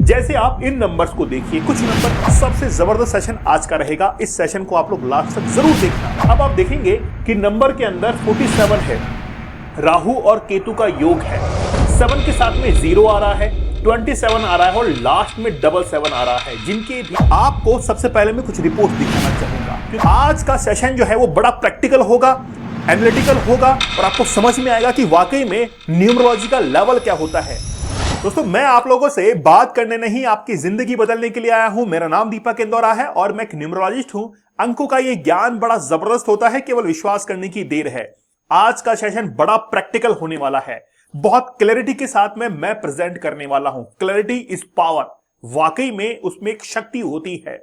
जैसे आप इन नंबर्स को देखिए, कुछ नंबर सबसे जबरदस्त सेशन आज का रहेगा। इस सेशन को आप लोग लास्ट तक जरूर देखना। अब आप देखेंगे कि नंबर के अंदर 47 है, राहु और केतु का योग है। 7 के साथ में 0 आ रहा है, 27 आ रहा है और लास्ट में 77 आ रहा है, जिनके भी आपको सबसे पहले मैं कुछ रिपोर्ट दिखाना चाहूंगा, क्योंकि आज का सेशन जो है वो बड़ा प्रैक्टिकल होगा, एनालिटिकल होगा और आपको समझ में आएगा कि वाकई में न्यूमरोलॉजी का लेवल क्या होता है। दोस्तों, मैं आप लोगों से बात करने नहीं, आपकी जिंदगी बदलने के लिए आया हूं। मेरा नाम दीपक इंदौरा है और मैं एक न्यूमरोलॉजिस्ट हूं। अंकों का ये ज्ञान बड़ा जबरदस्त होता है, केवल विश्वास करने की देर है। आज का सेशन बड़ा प्रैक्टिकल होने वाला है, बहुत क्लैरिटी के साथ में मैं प्रेजेंट करने वाला हूं। क्लैरिटी इज पावर, वाकई में उसमें एक शक्ति होती है।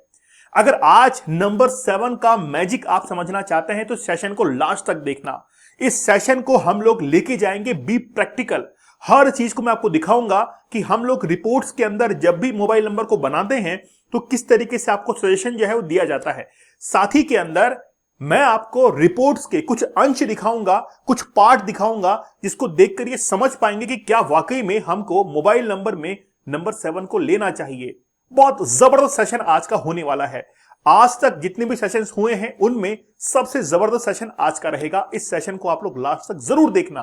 अगर आज नंबर 7 का मैजिक आप समझना चाहते हैं तो सेशन को लास्ट तक देखना। इस सेशन को हम लोग लेके जाएंगे बी प्रैक्टिकल। हर चीज को मैं आपको दिखाऊंगा कि हम लोग रिपोर्ट्स के अंदर जब भी मोबाइल नंबर को बनाते हैं तो किस तरीके से आपको सजेशन जो है वो दिया जाता है। साथ ही के अंदर मैं आपको रिपोर्ट्स के कुछ अंश दिखाऊंगा, कुछ पार्ट दिखाऊंगा, जिसको देखकर ये समझ पाएंगे कि क्या वाकई में हमको मोबाइल नंबर में नंबर 7 को लेना चाहिए। बहुत जबरदस्त सेशन आज का होने वाला है। आज तक जितने भी सेशंस हुए हैं उनमें सबसे जबरदस्त सेशन आज का रहेगा। इस सेशन को आप लोग लास्ट तक जरूर देखना,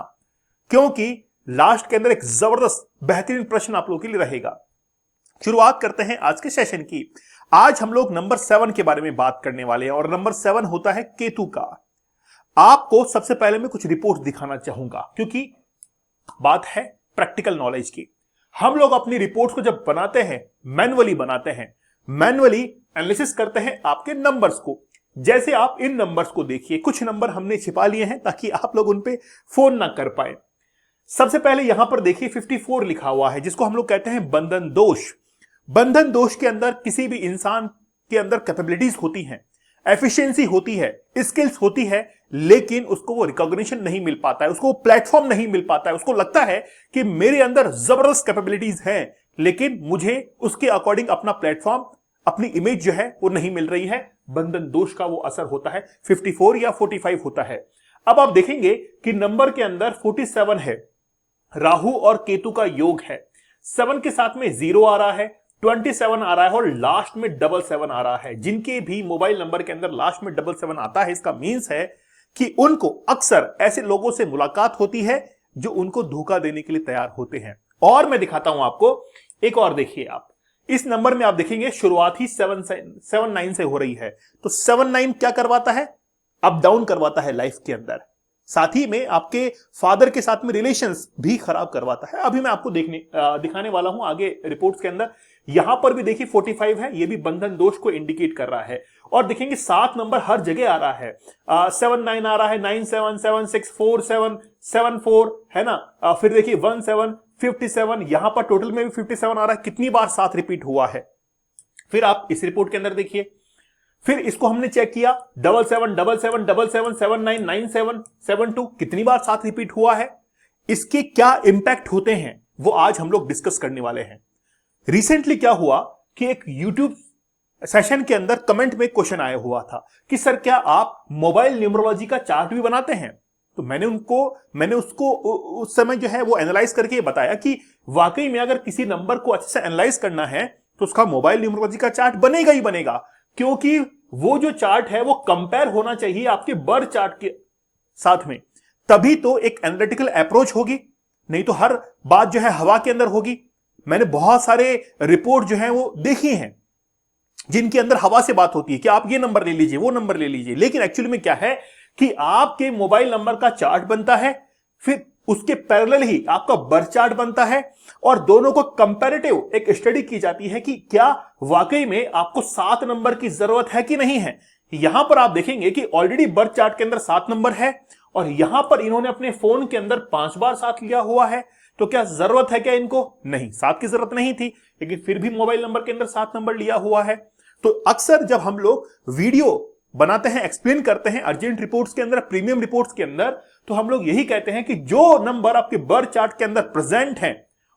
क्योंकि लास्ट के अंदर एक जबरदस्त बेहतरीन प्रश्न आप लोगों के लिए रहेगा। शुरुआत करते हैं आज के सेशन की। आज हम लोग नंबर 7 के बारे में बात करने वाले हैं और नंबर 7 होता है केतु का। आपको सबसे पहले मैं कुछ रिपोर्ट दिखाना चाहूंगा, क्योंकि बात है प्रैक्टिकल नॉलेज की। हम लोग अपनी रिपोर्ट्स को जब बनाते हैं, मैन्युअली बनाते हैं, मैन्युअली एनालिसिस करते हैं आपके नंबर्स को। जैसे आप इन नंबर्स को देखिए, कुछ नंबर हमने छिपा लिए हैं ताकि आप लोग उन पे फोन ना कर पाए। सबसे पहले यहां पर देखिए 54 लिखा हुआ है, जिसको हम लोग कहते हैं बंधन दोष। बंधन दोष के अंदर किसी भी इंसान के अंदर कैपेबिलिटीज होती हैं, एफिशिएंसी होती है, स्किल्स होती है, लेकिन उसको वो रिकॉग्निशन नहीं मिल पाता है, उसको प्लेटफॉर्म नहीं मिल पाता है। उसको लगता है कि मेरे अंदर जबरदस्त कैपेबिलिटीज हैं, लेकिन मुझे उसके अकॉर्डिंग अपना प्लेटफॉर्म, अपनी इमेज जो है वो नहीं मिल रही है। बंधन दोष का वो असर होता है, 54 या 45 होता है। अब आप देखेंगे कि नंबर के अंदर 47 है, राहु और केतु का योग है। 7 के साथ में 0 आ रहा है, 27 आ रहा है और लास्ट में 77 आ रहा है। जिनके भी मोबाइल नंबर के अंदर लास्ट में 77 आता है, इसका मीन्स है कि उनको अक्सर ऐसे लोगों से मुलाकात होती है जो उनको धोखा देने के लिए तैयार होते हैं। और मैं दिखाता हूं आपको एक और। देखिए, आप इस नंबर में आप देखेंगे शुरुआत ही 79 से हो रही है। तो 79 क्या करवाता है? अप डाउन करवाता है लाइफ के अंदर। साथ ही में आपके फादर के साथ में रिलेशंस भी खराब करवाता है। अभी मैं आपको दिखाने वाला हूं आगे रिपोर्ट्स के अंदर। यहां पर भी देखिए 45 है, ये भी बंधन दोष को इंडिकेट कर रहा है। और देखेंगे 7 नंबर हर जगह आ रहा है। 79 आ रहा है, 97, 76, 47, 74 है ना। फिर देखिए 17, 57, यहां पर टोटल में भी 57 आ रहा है। कितनी बार 7 रिपीट हुआ है? फिर आप इस रिपोर्ट के अंदर देखिए, फिर इसको हमने चेक किया, 77, 77, 77, 79, 97, 72, कितनी बार 7 रिपीट हुआ है? इसके क्या इंपैक्ट होते हैं वो आज हम लोग डिस्कस करने वाले हैं। रिसेंटली क्या हुआ कि एक YouTube सेशन के अंदर कमेंट में क्वेश्चन आया हुआ था कि सर क्या आप मोबाइल न्यूमरोलॉजी का चार्ट भी बनाते हैं? तो मैंने उसको उस समय जो है वो एनालाइज करके बताया कि वाकई में अगर किसी नंबर को अच्छे से एनालाइज करना है तो उसका मोबाइल न्यूमरोलॉजी का चार्ट बनेगा ही बनेगा, क्योंकि वो जो चार्ट है वो कंपेयर होना चाहिए आपके बर्थ चार्ट के साथ में, तभी तो एक एनालिटिकल अप्रोच होगी। नहीं तो हर बात जो है हवा के अंदर होगी। मैंने बहुत सारे रिपोर्ट जो है वो देखी हैं जिनके अंदर हवा से बात होती है कि आप ये नंबर ले लीजिए, वो नंबर ले लीजिए, लेकिन एक्चुअली में क्या है कि आपके मोबाइल नंबर का चार्ट बनता है, फिर उसके पैरेलल ही आपका बर्थ चार्ट बनता है और दोनों को कंपैरेटिव एक स्टडी की जाती है कि क्या वाकई में आपको 7 नंबर की जरूरत है कि नहीं है। यहां पर आप देखेंगे कि ऑलरेडी बर्थ चार्ट के अंदर 7 नंबर है और यहां पर इन्होंने अपने फोन के अंदर 5 बार 7 लिया हुआ है। तो क्या जरूरत है क्या इनको? नहीं, 7 की जरूरत नहीं थी, लेकिन फिर भी मोबाइल नंबर के अंदर 7 नंबर लिया हुआ है। तो अक्सर जब हम लोग वीडियो बनाते हैं, एक्सप्लेन करते हैं अर्जेंट रिपोर्ट्स के अंदर, प्रीमियम रिपोर्ट्स के अंदर, तो हम लोग यही कहते हैं कि जो नंबर आपके बर्थ चार्ट के अंदर प्रेजेंट है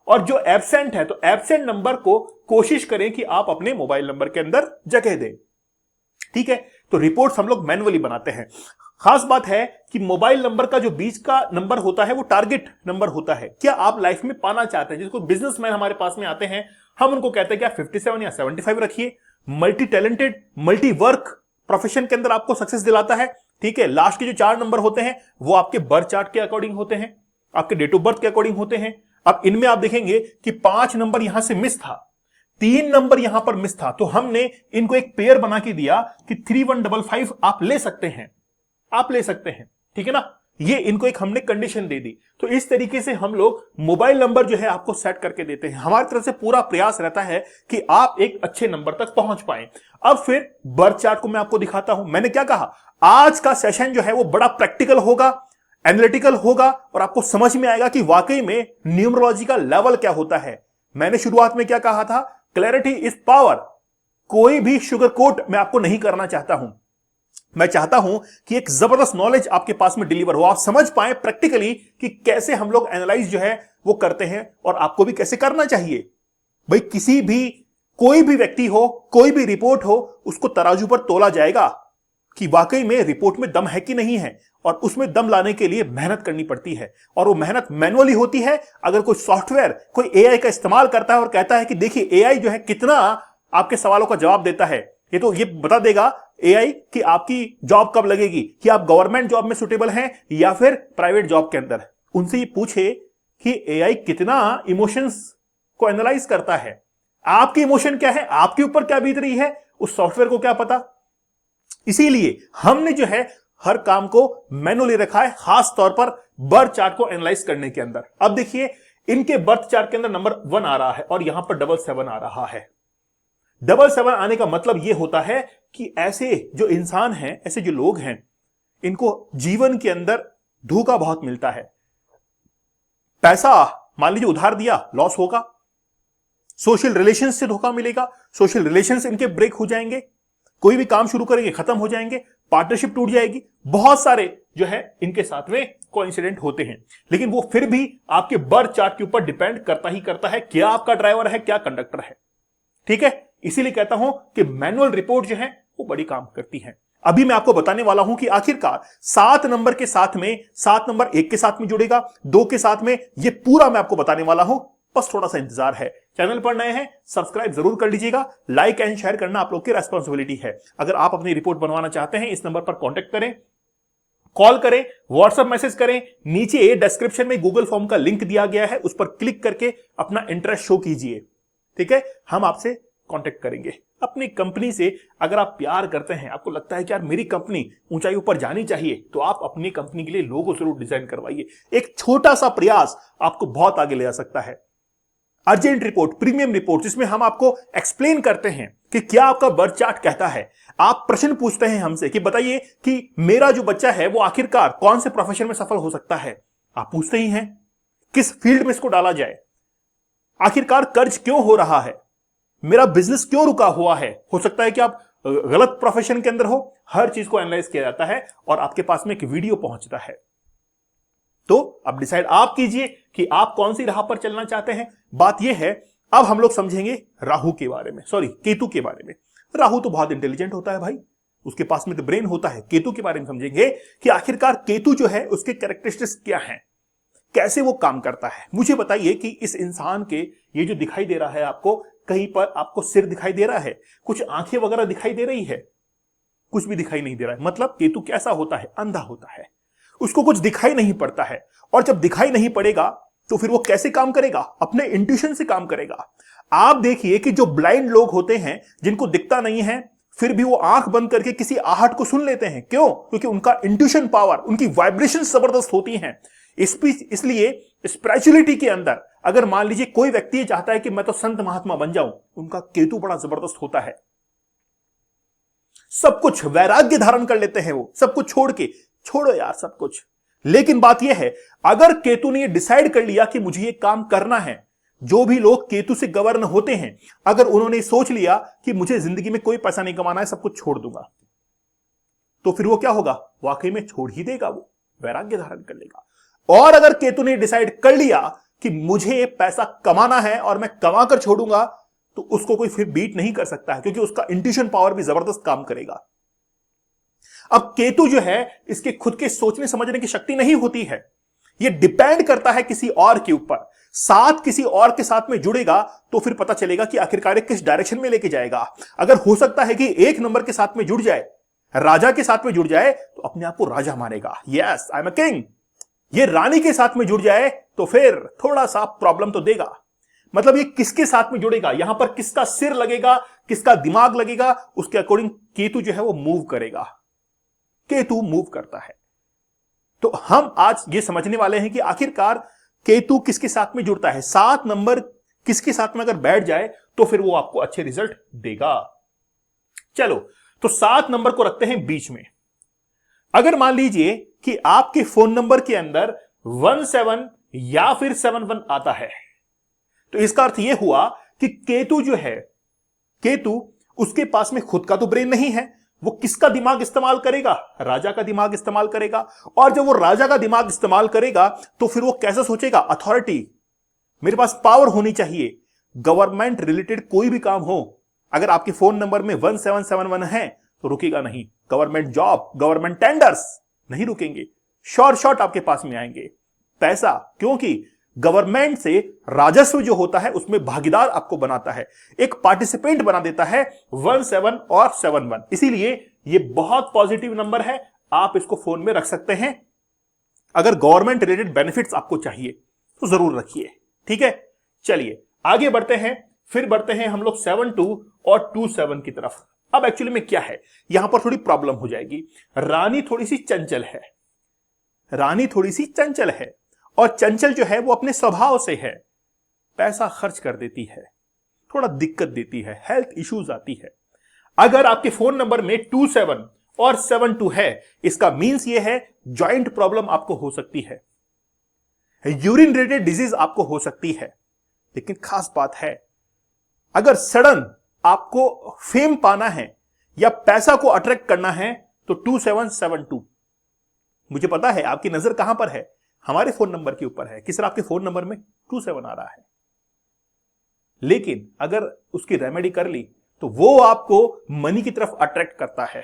और जो एब्सेंट है, तो एब्सेंट नंबर को कोशिश करें कि आप अपने मोबाइल नंबर के अंदर जगह दें। ठीक है, तो रिपोर्ट्स हम लोग मैन्युअली बनाते हैं। खास बात है कि मोबाइल नंबर का जो बीच का नंबर होता है वो टारगेट नंबर होता है। क्या आप लाइफ में पाना चाहते हैं? जिसको बिजनेसमैन हमारे पास में आते हैं, हम उनको कहते हैं कि आप 57 या 75 रखिए। Multi talented, multi work profession के अंदर आपको सक्सेस दिलाता है। ठीक है, लास्ट के जो 4 नंबर होते हैं वो आपके बर्थ चार्ट के अकॉर्डिंग होते हैं, आपके डेट ऑफ बर्थ के अकॉर्डिंग होते हैं। अब इनमें आप देखेंगे कि 5 नंबर यहां से मिस था, 3 नंबर यहां पर मिस था, तो हमने इनको एक पेयर बना के दिया कि 3155 आप ले सकते हैं, आप ले सकते हैं। ठीक है ना, ये इनको एक हमने कंडीशन दे दी। तो इस तरीके से हम लोग मोबाइल नंबर जो है आपको सेट करके देते हैं। हमारी तरफ से पूरा प्रयास रहता है कि आप एक अच्छे नंबर तक पहुंच पाएं। अब फिर बर्थ चार्ट को मैं आपको दिखाता हूं। मैंने क्या कहा, आज का सेशन जो है वो बड़ा प्रैक्टिकल होगा, एनालिटिकल होगा, और आपको समझ में आएगा कि वाकई में न्यूमरोलॉजी का लेवल क्या होता है। मैंने शुरुआत में क्या कहा था, क्लैरिटी इज पावर। कोई भी शुगर कोट मैं आपको नहीं करना चाहता हूं। मैं चाहता हूं कि एक जबरदस्त नॉलेज आपके पास में डिलीवर हो, आप समझ पाए प्रैक्टिकली कि कैसे हम लोग एनालाइज जो है वो करते हैं, और आपको भी कैसे करना चाहिए। भाई किसी भी, कोई भी व्यक्ति हो, कोई भी रिपोर्ट हो, उसको तराजू पर तोला जाएगा कि वाकई में रिपोर्ट में दम है कि नहीं है, और उसमें दम लाने के लिए मेहनत करनी पड़ती है, और वो मेहनत मैनुअली होती है। अगर कोई सॉफ्टवेयर, कोई एआई का इस्तेमाल करता है और कहता है कि देखिए एआई जो है कितना आपके सवालों का जवाब देता है, ये तो ये बता देगा एआई कि आपकी जॉब कब लगेगी, कि आप गवर्नमेंट जॉब में सुटेबल हैं या फिर प्राइवेट जॉब के अंदर। उनसे ये पूछे कि एआई कितना इमोशंस को एनालाइज करता है, आपके इमोशन क्या है, आपके ऊपर क्या बीत रही है, उस सॉफ्टवेयर को क्या पता। इसीलिए हमने जो है हर काम को मैनुअली रखा है, खास तौर पर बर्थ चार्ट को एनालाइज करने के अंदर। अब देखिए इनके बर्थ चार्ट के अंदर नंबर 1 आ रहा है और यहां पर 77 आ रहा है। 77 आने का मतलब यह होता है कि ऐसे जो इंसान हैं, ऐसे जो लोग हैं, इनको जीवन के अंदर धोखा बहुत मिलता है। पैसा मान लीजिए उधार दिया, लॉस होगा। सोशल रिलेशन से धोखा मिलेगा, सोशल रिलेशंस इनके ब्रेक हो जाएंगे, कोई भी काम शुरू करेंगे खत्म हो जाएंगे, पार्टनरशिप टूट जाएगी। बहुत सारे जो है इनके साथ में कोइंसिडेंट होते हैं, लेकिन वो फिर भी आपके बर्थ चार्ट के ऊपर डिपेंड करता ही करता है, क्या आपका ड्राइवर है, क्या कंडक्टर है। ठीक है, इसीलिए कहता हूं कि मैनुअल रिपोर्ट जो है वो बड़ी काम करती है। अभी मैं आपको बताने वाला हूं कि आखिरकार 7 नंबर के साथ में, 7 नंबर 1 के साथ में जुड़ेगा, 2 के साथ में, ये पूरा मैं आपको बताने वाला हूं। बस थोड़ा सा इंतजार है। चैनल पर नए हैं सब्सक्राइब जरूर कर लीजिएगा, लाइक एंड शेयर करना आप लोग की रेस्पॉन्सिबिलिटी है। अगर आप अपनी रिपोर्ट बनवाना चाहते हैं, इस नंबर पर कांटेक्ट करें, कॉल करें, व्हाट्सएप मैसेज करें। नीचे डिस्क्रिप्शन में गूगल फॉर्म का लिंक दिया गया है, उस पर क्लिक करके अपना इंटरेस्ट शो कीजिए। ठीक है, हम आपसे कांटेक्ट करेंगे। अपनी कंपनी से अगर आप प्यार करते हैं, आपको लगता है कि यार मेरी कंपनी ऊंचाई ऊपर जानी चाहिए, तो आप अपनी कंपनी के लिए लोगो जरूर डिजाइन करवाइए। एक छोटा सा प्रयास आपको बहुत आगे ले जा सकता है। अर्जेंट रिपोर्ट, प्रीमियम रिपोर्ट, जिसमें हम आपको एक्सप्लेन करते हैं कि क्या आपका बर्थ चार्ट कहता है। आप प्रश्न पूछते हैं हमसे कि बताइए कि मेरा जो बच्चा है वो आखिरकार कौन से प्रोफेशन में सफल हो सकता है। आप पूछते ही हैं किस फील्ड में इसको डाला जाए, आखिरकार कर्ज क्यों हो रहा है, मेरा बिजनेस क्यों रुका हुआ है। हो सकता है कि आप गलत प्रोफेशन के अंदर हो। हर चीज को एनालाइज किया जाता है और आपके पास में एक वीडियो पहुंचता है। तो अब डिसाइड आप कीजिए कि आप कौन सी राह पर चलना चाहते हैं। बात यह है, अब हम लोग समझेंगे राहु के बारे में, सॉरी केतु के बारे में। राहु तो बहुत इंटेलिजेंट होता है भाई, उसके पास में तो ब्रेन होता है। केतु के बारे में समझेंगे कि आखिरकार केतु जो है उसके कैरेक्टरिस्टिक्स क्या हैं, कैसे वो काम करता है। मुझे बताइए कि इस इंसान के ये जो दिखाई दे रहा है आपको, कहीं पर आपको सिर दिखाई दे रहा है, कुछ आंखें वगैरह दिखाई दे रही है, कुछ भी दिखाई नहीं दे रहा है। मतलब केतु कैसा होता है, अंधा होता है, उसको कुछ दिखाई नहीं पड़ता है। और जब दिखाई नहीं पड़ेगा तो फिर वो कैसे काम करेगा, अपने इंट्यूशन से काम करेगा। आप देखिए कि जो ब्लाइंड लोग होते हैं, जिनको दिखता नहीं है, फिर भी वो आंख बंद करके किसी आहट को सुन लेते हैं। क्यों? क्योंकि उनका इंट्यूशन पावर, उनकी वाइब्रेशन जबरदस्त होती हैं। इसलिए स्पिरिचुअलिटी के अंदर अगर मान लीजिए कोई व्यक्ति चाहता है कि मैं तो संत महात्मा बन जाऊं, उनका केतु बड़ा जबरदस्त होता है। सब कुछ वैराग्य धारण कर लेते हैं वो, सब कुछ छोड़ के, छोड़ो यार सब कुछ। लेकिन बात यह है, अगर केतु ने डिसाइड कर लिया कि मुझे ये काम करना है, जो भी लोग केतु से गवर्न होते हैं, अगर उन्होंने सोच लिया कि मुझे जिंदगी में कोई पैसा नहीं कमाना है, सब कुछ छोड़ दूंगा, तो फिर वो क्या होगा, वाकई में छोड़ ही देगा, वो वैराग्य धारण कर लेगा। और अगर केतु ने डिसाइड कर लिया कि मुझे पैसा कमाना है और मैं कमा कर छोड़ूंगा, तो उसको कोई फिर बीट नहीं कर सकता है, क्योंकि उसका इंट्यूशन पावर भी जबरदस्त काम करेगा। अब केतु जो है इसके खुद के सोचने समझने की शक्ति नहीं होती है, यह डिपेंड करता है किसी और के ऊपर। साथ किसी और के साथ में जुड़ेगा तो फिर पता चलेगा कि आखिरकार किस डायरेक्शन में लेके जाएगा। अगर हो सकता है कि एक नंबर के साथ में जुड़ जाए, राजा के साथ में जुड़ जाए तो अपने आप को राजा मानेगा, yes I am a king. ये रानी के साथ में जुड़ जाए तो फिर थोड़ा सा प्रॉब्लम तो देगा। मतलब ये किसके साथ में जुड़ेगा, यहां पर किसका सिर लगेगा, किसका दिमाग लगेगा, उसके अकॉर्डिंग केतु जो है वो मूव करेगा। केतु मूव करता है। तो हम आज ये समझने वाले हैं कि आखिरकार केतु किसके साथ में जुड़ता है। 7 नंबर किसके साथ में अगर बैठ जाए तो फिर वो आपको अच्छे रिजल्ट देगा। चलो तो 7 नंबर को रखते हैं बीच में। अगर मान लीजिए कि आपके फोन नंबर के अंदर 17 या फिर 71 आता है तो इसका अर्थ यह हुआ कि केतु जो है, केतु उसके पास में खुद का तो ब्रेन नहीं है, वो किसका दिमाग इस्तेमाल करेगा, राजा का दिमाग इस्तेमाल करेगा। और जब वो राजा का दिमाग इस्तेमाल करेगा तो फिर वो कैसे सोचेगा, अथॉरिटी, मेरे पास पावर होनी चाहिए। गवर्नमेंट रिलेटेड कोई भी काम हो, अगर आपके फोन नंबर में 1771 है तो रुकेगा नहीं। गवर्नमेंट जॉब, गवर्नमेंट टेंडर्स नहीं रुकेंगे, शॉर्ट आपके पास में आएंगे। पैसा, क्योंकि गवर्नमेंट से राजस्व जो होता है उसमें भागीदार आपको बनाता है, एक पार्टिसिपेंट बना देता है 17 और 71। इसीलिए ये बहुत पॉजिटिव नंबर है, आप इसको फोन में रख सकते हैं। अगर गवर्नमेंट रिलेटेड बेनिफिट्स आपको चाहिए तो जरूर रखिए, ठीक है। चलिए आगे बढ़ते हैं, फिर बढ़ते हैं हम लोग 72 और 27 की तरफ। अब एक्चुअली में क्या है, यहां पर थोड़ी प्रॉब्लम हो जाएगी। रानी थोड़ी सी चंचल है, रानी थोड़ी सी चंचल है, और चंचल जो है वो अपने स्वभाव से है, पैसा खर्च कर देती है, थोड़ा दिक्कत देती है, हेल्थ इश्यूज आती है। अगर आपके फोन नंबर में 27 और 72 है, इसका मीन्स ये है जॉइंट प्रॉब्लम आपको हो सकती है, यूरिन रिलेटेड डिजीज आपको हो सकती है। लेकिन खास बात है, अगर सडन आपको फेम पाना है या पैसा को अट्रैक्ट करना है तो 2772। मुझे पता है आपकी नजर कहां पर है, हमारे फोन नंबर के ऊपर है कि सर आपके फोन नंबर में 27 आ रहा है। लेकिन अगर उसकी रेमेडी कर ली तो वो आपको मनी की तरफ अट्रैक्ट करता है।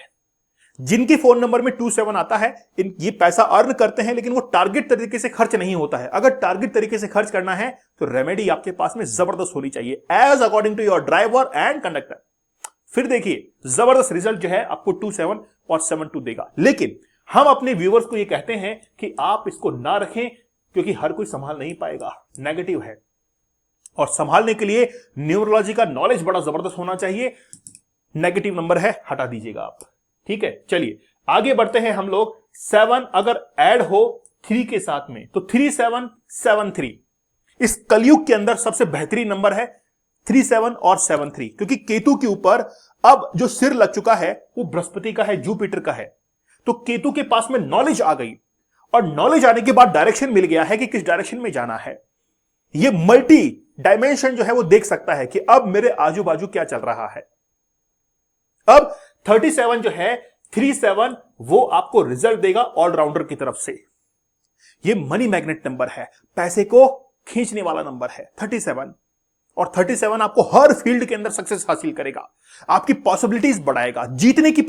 जिनके फोन नंबर में 27 आता है, ये पैसा अर्न करते हैं, लेकिन वो टारगेट तरीके से खर्च नहीं होता है। अगर टारगेट तरीके से खर्च करना है तो रेमेडी आपके पास में जबरदस्त होनी चाहिए, as according to your driver and conductor. फिर देखिए जबरदस्त रिजल्ट जो है आपको 27 और 72 देगा। लेकिन हम अपने व्यूअर्स को ये कहते हैं कि आप इसको ना रखें, क्योंकि हर कोई संभाल नहीं पाएगा, नेगेटिव है, और संभालने के लिए न्यूमरोलॉजी का नॉलेज बड़ा जबरदस्त होना चाहिए। नेगेटिव नंबर है, हटा दीजिएगा आप, ठीक है। चलिए आगे बढ़ते हैं हम लोग। 7 अगर ऐड हो 3 के साथ में तो 3773 इस कलयुग के अंदर सबसे बेहतरीन नंबर है, 37 और 73, क्योंकि केतु के ऊपर अब जो सिर लग चुका है वो बृहस्पति का है, जुपिटर का है। तो केतु के पास में नॉलेज आ गई, और नॉलेज आने के बाद डायरेक्शन मिल गया है कि किस डायरेक्शन में जाना है। ये मल्टी डायमेंशन जो है वो देख सकता है कि अब मेरे आजू बाजू क्या चल रहा है। अब 37 जो है 37 वो आपको रिजल्ट देगा ऑलराउंडर की तरफ से। ये मनी मैग्नेट नंबर है, पैसे को खींचने वाला नंबर है 37, और 37 आपको हर फील्ड के अंदर सक्सेस हासिल करेगा, आपकी पॉसिबिलिटीज बढ़ाएगा, जीतने की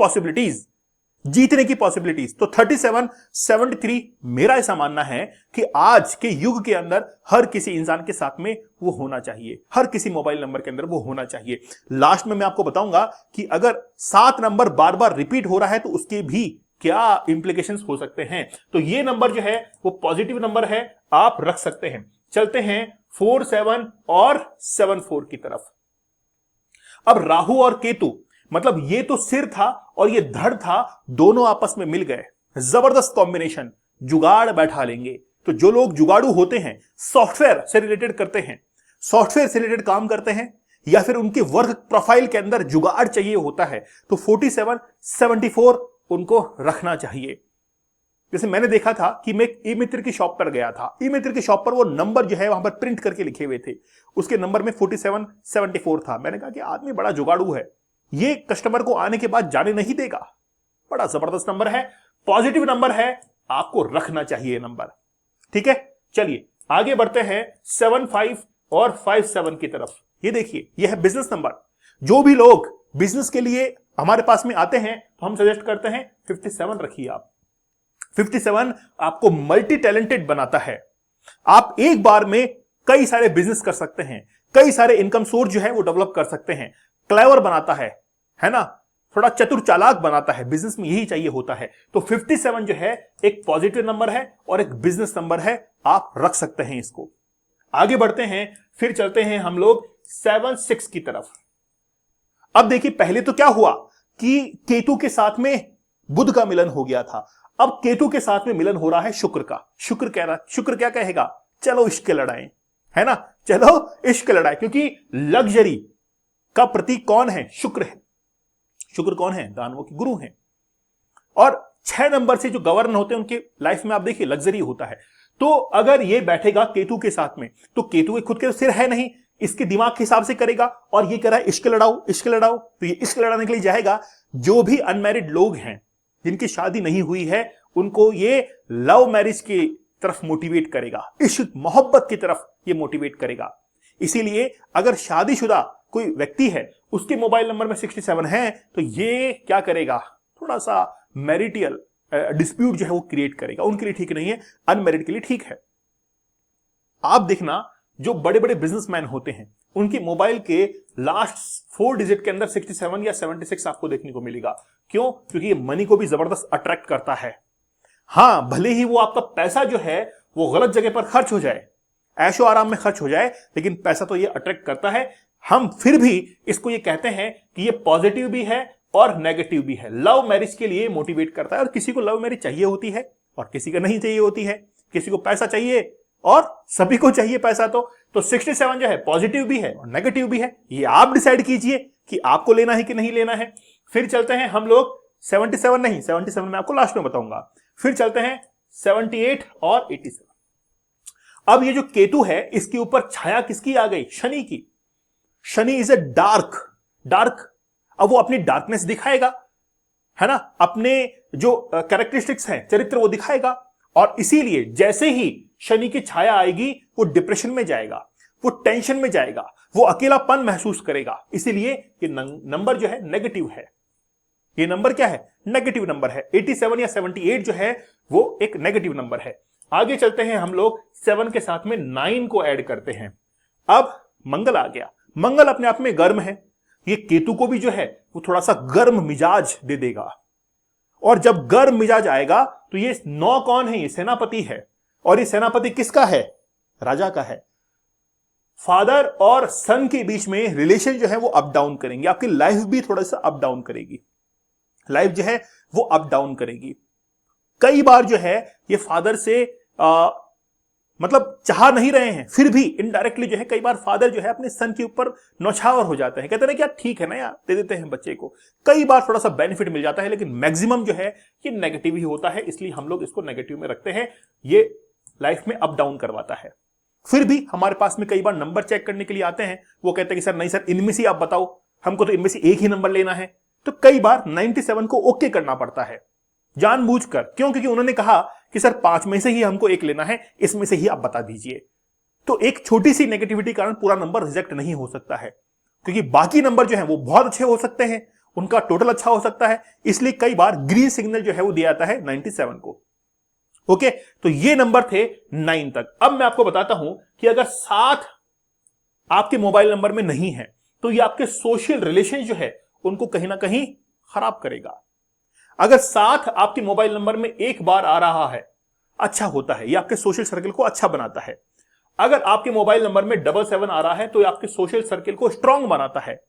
पॉसिबिलिटीज। तो 37 73 मेरा ऐसा मानना है कि आज के युग के अंदर हर किसी इंसान के साथ में वो होना चाहिए, हर किसी मोबाइल नंबर के अंदर वो होना चाहिए। लास्ट में मैं आपको बताऊंगा कि अगर 7 नंबर बार बार रिपीट हो रहा है तो उसके भी क्या इंप्लीकेशंस हो सकते हैं। तो ये नंबर जो है वो पॉजिटिव नंबर है, आप रख सकते हैं। चलते हैं 47 और 74 की तरफ। अब राहु और केतु, मतलब ये तो सिर था और ये धड़ था, दोनों आपस में मिल गए, जबरदस्त कॉम्बिनेशन, जुगाड़ बैठा लेंगे। तो जो लोग जुगाड़ू होते हैं, सॉफ्टवेयर से रिलेटेड करते हैं, सॉफ्टवेयर से रिलेटेड काम करते हैं, या फिर उनके वर्क प्रोफाइल के अंदर जुगाड़ चाहिए होता है, तो 47 74 उनको रखना चाहिए। जैसे मैंने देखा था कि मैं ई मित्र की शॉप पर गया था, ई मित्र की शॉप पर वो नंबर जो है वहां पर प्रिंट करके लिखे हुए थे, उसके नंबर में 47 74 था। मैंने कहा कि आदमी बड़ा जुगाड़ू है, ये कस्टमर को आने के बाद जाने नहीं देगा। बड़ा जबरदस्त नंबर है, पॉजिटिव नंबर है, आपको रखना चाहिए नंबर, ठीक है। चलिए आगे बढ़ते हैं 75 और 57 की तरफ। ये देखिए, ये है बिजनेस नंबर। जो भी लोग बिजनेस के लिए हमारे पास में आते हैं तो हम सजेस्ट करते हैं 57 रखिए आप। 57 आपको मल्टी टैलेंटेड बनाता है। आप एक बार में कई सारे बिजनेस कर सकते हैं, कई सारे इनकम सोर्स जो है वो डेवलप कर सकते हैं। क्लेवर बनाता है ना, थोड़ा चतुर चालाक बनाता है। बिजनेस में यही चाहिए होता है। तो 57 जो है एक पॉजिटिव नंबर है और एक बिजनेस नंबर है, आप रख सकते हैं इसको। आगे बढ़ते हैं, फिर चलते हैं हम लोग 7-6 की तरफ। अब देखिए, पहले तो क्या हुआ कि केतु के साथ में बुध का मिलन हो गया था। अब केतु के साथ में मिलन हो रहा है शुक्र का। शुक्र क्या कहेगा, चलो इश्क लड़ाएं, है ना, चलो इश्क लड़ाएं। क्योंकि लग्जरी का प्रतीक कौन है, शुक्र है। शुक्र कौन है, दानवों के गुरु हैं। और 6 नंबर से जो गवर्न होते हैं उनके लाइफ में आप देखिए लग्जरी होता है। तो अगर ये बैठेगा केतु के साथ में, तो केतु के खुद के सिर है नहीं, इसके दिमाग के हिसाब से करेगा। और ये कह रहा है इश्क लड़ाओ इश्क लड़ाओ, तो ये इश्क लड़ाने के लिए जाएगा। जो भी अनमैरिड लोग हैं, जिनकी शादी नहीं हुई है, उनको ये लव मैरिज की तरफ मोटिवेट करेगा, इश्क मोहब्बत की तरफ ये मोटिवेट करेगा। इसीलिए अगर शादीशुदा कोई व्यक्ति है, उसके मोबाइल नंबर में 67 है, तो ये क्या करेगा, थोड़ा सा मैरिटियल डिस्प्यूट जो है वो क्रिएट करेगा। उनके लिए ठीक नहीं है, अनमैरिड के लिए ठीक है। आप देखना, जो बड़े बड़े बिजनेसमैन होते हैं, उनके मोबाइल के लास्ट 4 डिजिट के अंदर 67 या 76 आपको देखने को मिलेगा। क्यों? क्योंकि ये मनी को भी जबरदस्त अट्रैक्ट करता है। हां, भले ही वो आपका पैसा जो है वो गलत जगह पर खर्च हो जाए, ऐशो आराम में खर्च हो जाए, लेकिन पैसा तो ये अट्रैक्ट करता है। हम फिर भी इसको ये कहते हैं कि ये पॉजिटिव भी है और नेगेटिव भी है। लव मैरिज के लिए मोटिवेट करता है, और किसी को लव मैरिज चाहिए होती है और किसी को नहीं चाहिए होती है। किसी को पैसा चाहिए और सभी को चाहिए पैसा। तो 67 जो है पॉजिटिव भी है और नेगेटिव भी है। ये आप डिसाइड कीजिए कि आपको लेना है कि नहीं लेना है। फिर चलते हैं हम लोग 77 नहीं, 77 मैं आपको लास्ट में बताऊंगा। फिर चलते हैं 78 और 87। अब ये जो केतु है, इसके ऊपर छाया किसकी आ गई, शनि की। Shani is a dark. अब वो अपनी डार्कनेस दिखाएगा, है ना, अपने जो कैरेक्टरिस्टिक्स हैं, चरित्र, वो दिखाएगा। और इसीलिए जैसे ही शनि की छाया आएगी, वो डिप्रेशन में जाएगा, वो टेंशन में जाएगा, वो अकेलापन महसूस करेगा। इसीलिए ये नंबर जो है नेगेटिव है। ये नंबर क्या है, नेगेटिव नंबर है। 87 या 78 जो है वो एक नेगेटिव नंबर है। आगे चलते हैं, हम लोग 7 के साथ में 9 को ऐड करते हैं। अब मंगल आ गया। मंगल अपने आप में गर्म है। ये केतु को भी जो है वो थोड़ा सा गर्म मिजाज दे देगा। और जब गर्म मिजाज आएगा तो ये 9 कौन है, ये सेनापति है। और ये सेनापति किसका है, राजा का है। फादर और सन के बीच में रिलेशन जो है वो अप डाउन करेंगे। आपकी लाइफ भी थोड़ा सा अप डाउन करेगी, लाइफ जो है वो अप डाउन करेगी। कई बार जो है ये फादर से मतलब चाह नहीं रहे हैं, फिर भी इनडायरेक्टली जो है कई बार फादर जो है अपने सन के ऊपर नौछावर हो जाते हैं। कहते हैं क्या, ठीक है ना यार, दे देते हैं बच्चे को। कई बार थोड़ा सा बेनिफिट मिल जाता है, लेकिन मैक्सिमम जो है ये नेगेटिव ही होता है। इसलिए हम लोग इसको नेगेटिव में रखते हैं। ये लाइफ में अप डाउन करवाता है। फिर भी हमारे पास में कई बार नंबर चेक करने के लिए आते हैं। वो कहते हैं कि सर नहीं सर, इनमें से आप बताओ, हमको तो इनमें से एक ही नंबर लेना है। तो कई बार 97 को ओके करना पड़ता है जानबूझकर। क्यों? क्योंकि उन्होंने कहा कि सर 5 में से ही हमको एक लेना है, इसमें से ही आप बता दीजिए। तो एक छोटी सी नेगेटिविटी कारण पूरा नंबर रिजेक्ट नहीं हो सकता है, क्योंकि बाकी नंबर जो है वो बहुत अच्छे हो सकते हैं, उनका टोटल अच्छा हो सकता है। इसलिए कई बार ग्रीन सिग्नल जो है वो दिया जाता है 97 को। ओके, तो ये नंबर थे 9 तक। अब मैं आपको बताता हूं कि अगर 7 आपके मोबाइल नंबर में नहीं है, तो ये आपके सोशल रिलेशन जो है उनको कहीं ना कहीं खराब करेगा। अगर 7 आपके मोबाइल नंबर में एक बार आ रहा है, अच्छा होता है, ये आपके सोशल सर्कल को अच्छा बनाता है। अगर आपके मोबाइल नंबर में 77 आ रहा है, तो ये आपके सोशल सर्कल को स्ट्रांग बनाता है,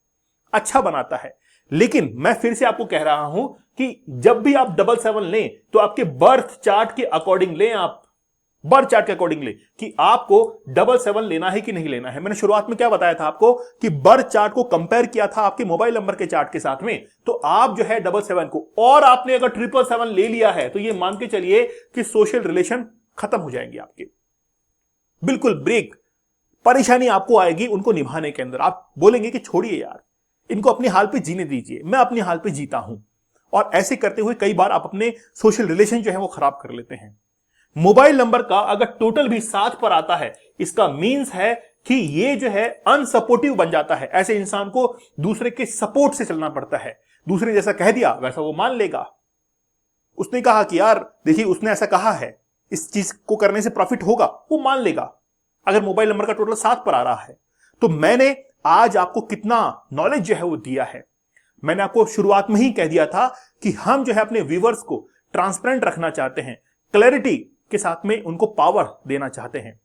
अच्छा बनाता है। लेकिन मैं फिर से आपको कह रहा हूं कि जब भी आप 77 लें, तो आपके बर्थ चार्ट के अकॉर्डिंग लें। आप बर्थ चार्ट के अकॉर्डिंग लें कि आपको 77 लेना है कि नहीं लेना है। मैंने शुरुआत में क्या बताया था आपको कि बर्थ चार्ट को कंपेयर किया था आपके मोबाइल नंबर के चार्ट के साथ में। तो आप जो है 77 को, और आपने अगर 777 ले लिया है, तो ये मान के चलिए कि सोशल रिलेशन खत्म हो जाएंगे आपके, बिल्कुल ब्रेक। परेशानी आपको आएगी उनको निभाने के अंदर। आप बोलेंगे कि छोड़िए यार, इनको अपने हाल पे जीने दीजिए, मैं अपने हाल पे जीता हूं। और ऐसे करते हुए कई बार आप अपने सोशल रिलेशन जो है वो खराब कर लेते हैं। मोबाइल नंबर का अगर टोटल भी 7 पर आता है, इसका मीन्स है कि ये जो है अनसपोर्टिव बन जाता है। ऐसे इंसान को दूसरे के सपोर्ट से चलना पड़ता है। दूसरे जैसा कह दिया वैसा वो मान लेगा। उसने कहा कि यार देखिए उसने ऐसा कहा है, इस चीज को करने से प्रॉफिट होगा, वो मान लेगा। अगर मोबाइल नंबर का टोटल 7 पर आ रहा है, तो मैंने आज आपको कितना नॉलेज जो है वो दिया है। मैंने आपको शुरुआत में ही कह दिया था कि हम जो है अपने व्यूअर्स को ट्रांसपेरेंट रखना चाहते हैं, क्लैरिटी के साथ में उनको पावर देना चाहते हैं।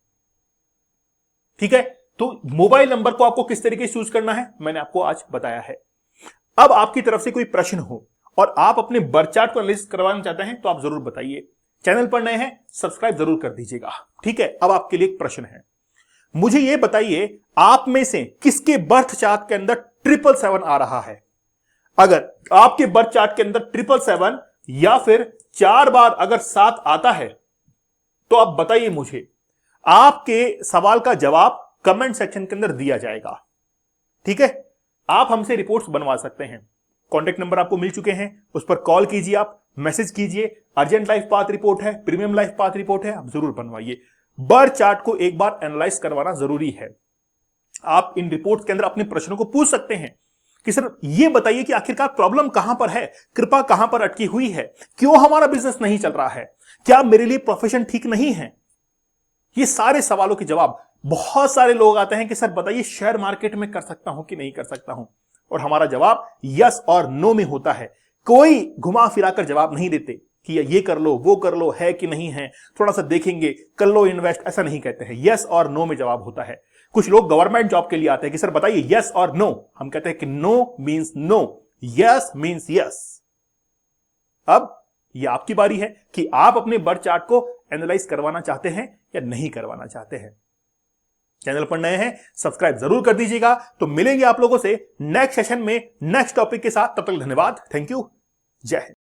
ठीक है, तो मोबाइल नंबर को आपको किस तरीके से चूज करना है मैंने आपको आज बताया है। अब आपकी तरफ से कोई प्रश्न हो और आप अपने बर्थ चार्ट को एनालिसिस करवाना चाहते हैं तो आप जरूर बताइए। चैनल पर नए हैं सब्सक्राइब जरूर कर दीजिएगा। ठीक है, अब आपके लिए एक प्रश्न है, मुझे यह बताइए आप में से किसके बर्थ चार्ट के अंदर 777 आ रहा है। अगर आपके बर्थ चार्ट के अंदर 777 या फिर 4 बार अगर 7 आता है तो आप बताइए मुझे। आपके सवाल का जवाब कमेंट सेक्शन के अंदर दिया जाएगा। ठीक है, आप हमसे रिपोर्ट्स बनवा सकते हैं। कॉन्टेक्ट नंबर आपको मिल चुके हैं, उस पर कॉल कीजिए, आप मैसेज कीजिए। अर्जेंट लाइफ पाथ रिपोर्ट है, प्रीमियम लाइफ पाथ रिपोर्ट है, आप जरूर बनवाइए। बर्थ चार्ट को एक बार एनालाइज करवाना जरूरी है। आप इन रिपोर्ट्स के अंदर अपने प्रश्नों को पूछ सकते हैं कि सर ये बताइए कि आखिरकार प्रॉब्लम कहां पर है, कृपा कहां पर अटकी हुई है, क्यों हमारा बिजनेस नहीं चल रहा है, क्या मेरे लिए प्रोफेशन ठीक नहीं है। ये सारे सवालों के जवाब बहुत सारे लोग आते हैं कि सर बताइए शेयर मार्केट में कर सकता हूं कि नहीं कर सकता हूं, और हमारा जवाब यस और नो में होता है। कोई घुमा फिराकर जवाब नहीं देते कि ये कर लो वो कर लो, है कि नहीं है, थोड़ा सा देखेंगे, कर लो इन्वेस्ट, ऐसा नहीं कहते हैं। यस और नो में जवाब होता है। कुछ लोग गवर्नमेंट जॉब के लिए आते हैं कि सर बताइए यस और नो, हम कहते हैं कि no means no, yes means yes. अब यह आपकी बारी है कि आप अपने बर्थ चार्ट को एनालाइज करवाना चाहते हैं या नहीं करवाना चाहते हैं। चैनल पर नए हैं सब्सक्राइब जरूर कर दीजिएगा। तो मिलेंगे आप लोगों से नेक्स्ट सेशन में नेक्स्ट टॉपिक के साथ। तब तक धन्यवाद, थैंक यू, जय हिंद।